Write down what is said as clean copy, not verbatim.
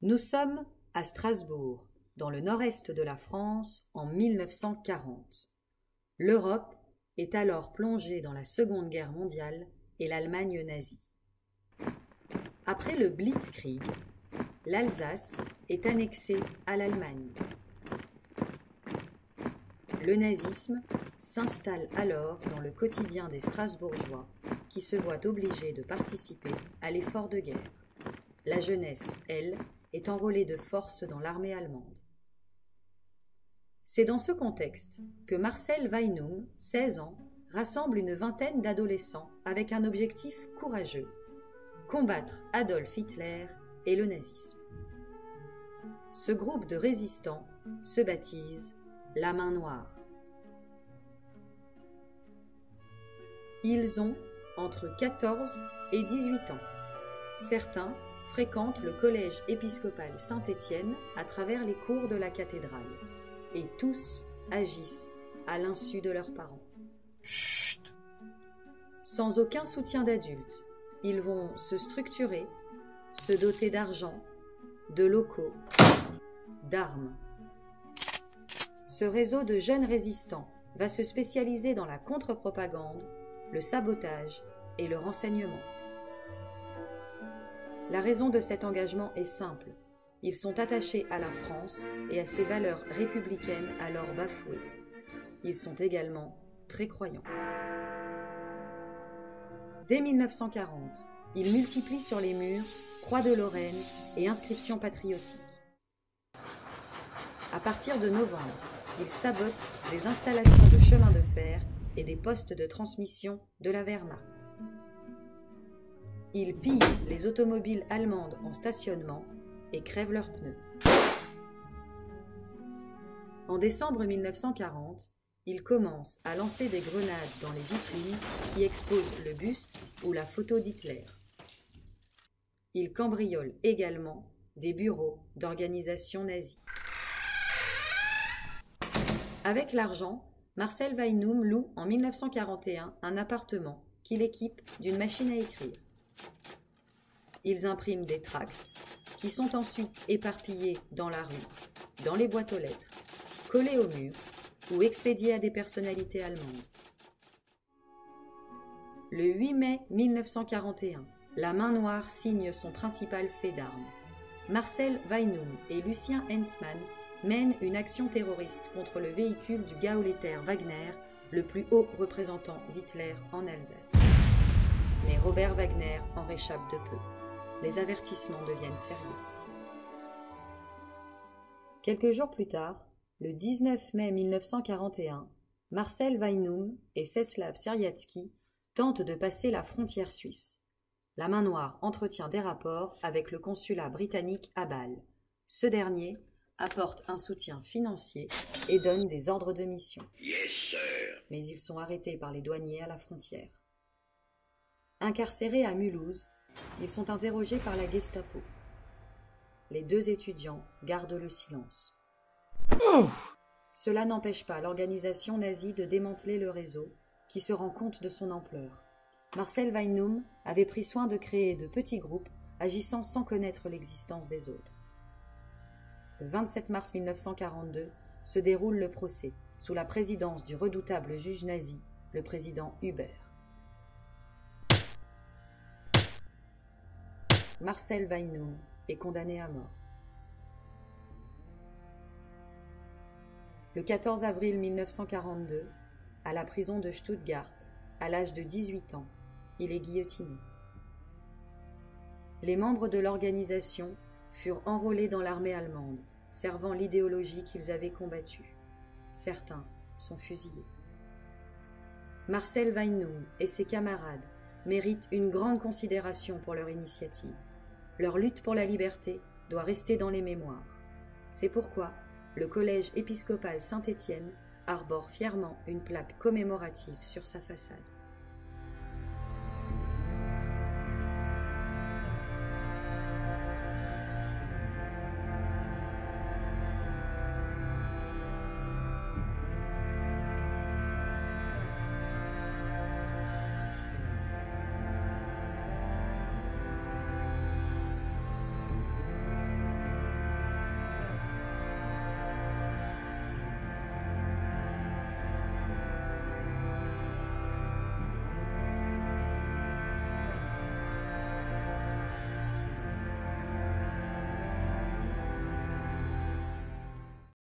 Nous sommes à Strasbourg, dans le nord-est de la France, en 1940. L'Europe est alors plongée dans la Seconde Guerre mondiale et l'Allemagne nazie. Après le Blitzkrieg, l'Alsace est annexée à l'Allemagne. Le nazisme s'installe alors dans le quotidien des Strasbourgeois qui se voient obligés de participer à l'effort de guerre. La jeunesse, elle, est enrôlée de force dans l'armée allemande. C'est dans ce contexte que Marcel Weinum, 16 ans, rassemble une vingtaine d'adolescents avec un objectif courageux: combattre Adolf Hitler et le nazisme. Ce groupe de résistants se baptise la Main Noire. Ils ont entre 14 et 18 ans. Certains fréquentent le collège épiscopal Saint-Étienne à travers les cours de la cathédrale, et tous agissent à l'insu de leurs parents. Chut! Sans aucun soutien d'adultes, ils vont se structurer, se doter d'argent, de locaux, d'armes. Ce réseau de jeunes résistants va se spécialiser dans la contre-propagande, le sabotage et le renseignement. La raison de cet engagement est simple. Ils sont attachés à la France et à ses valeurs républicaines alors bafouées. Ils sont également très croyants. Dès 1940, ils multiplient sur les murs croix de Lorraine et inscriptions patriotiques. À partir de novembre, ils sabotent des installations de chemins de fer et des postes de transmission de la Wehrmacht. Ils pillent les automobiles allemandes en stationnement et crèvent leurs pneus. En décembre 1940, ils commencent à lancer des grenades dans les vitrines qui exposent le buste ou la photo d'Hitler. Ils cambriolent également des bureaux d'organisations nazies. Avec l'argent, Marcel Weinum loue en 1941 un appartement qu'il équipe d'une machine à écrire. Ils impriment des tracts qui sont ensuite éparpillés dans la rue, dans les boîtes aux lettres, collés au mur ou expédiés à des personnalités allemandes. Le 8 mai 1941, la Main Noire signe son principal fait d'armes. Marcel Weinum et Lucien Hensmann mènent une action terroriste contre le véhicule du Gauleiter Wagner, le plus haut représentant d'Hitler en Alsace. Mais Robert Wagner en réchappe de peu. Les avertissements deviennent sérieux. Quelques jours plus tard, le 19 mai 1941, Marcel Weinum et Czeslaw Sierjacki tentent de passer la frontière suisse. La Main Noire entretient des rapports avec le consulat britannique à Bâle. Ce dernier apporte un soutien financier et donne des ordres de mission. Yes, sir. Mais ils sont arrêtés par les douaniers à la frontière. Incarcérés à Mulhouse, ils sont interrogés par la Gestapo. Les deux étudiants gardent le silence. Cela n'empêche pas l'organisation nazie de démanteler le réseau, qui se rend compte de son ampleur. Marcel Weinum avait pris soin de créer de petits groupes agissant sans connaître l'existence des autres. Le 27 mars 1942 se déroule le procès, sous la présidence du redoutable juge nazi, le président Hubert. Marcel Weinum est condamné à mort. Le 14 avril 1942, à la prison de Stuttgart, à l'âge de 18 ans, il est guillotiné. Les membres de l'organisation furent enrôlés dans l'armée allemande, servant l'idéologie qu'ils avaient combattue. Certains sont fusillés. Marcel Weinum et ses camarades méritent une grande considération pour leur initiative. Leur lutte pour la liberté doit rester dans les mémoires. C'est pourquoi le collège épiscopal Saint-Étienne arbore fièrement une plaque commémorative sur sa façade.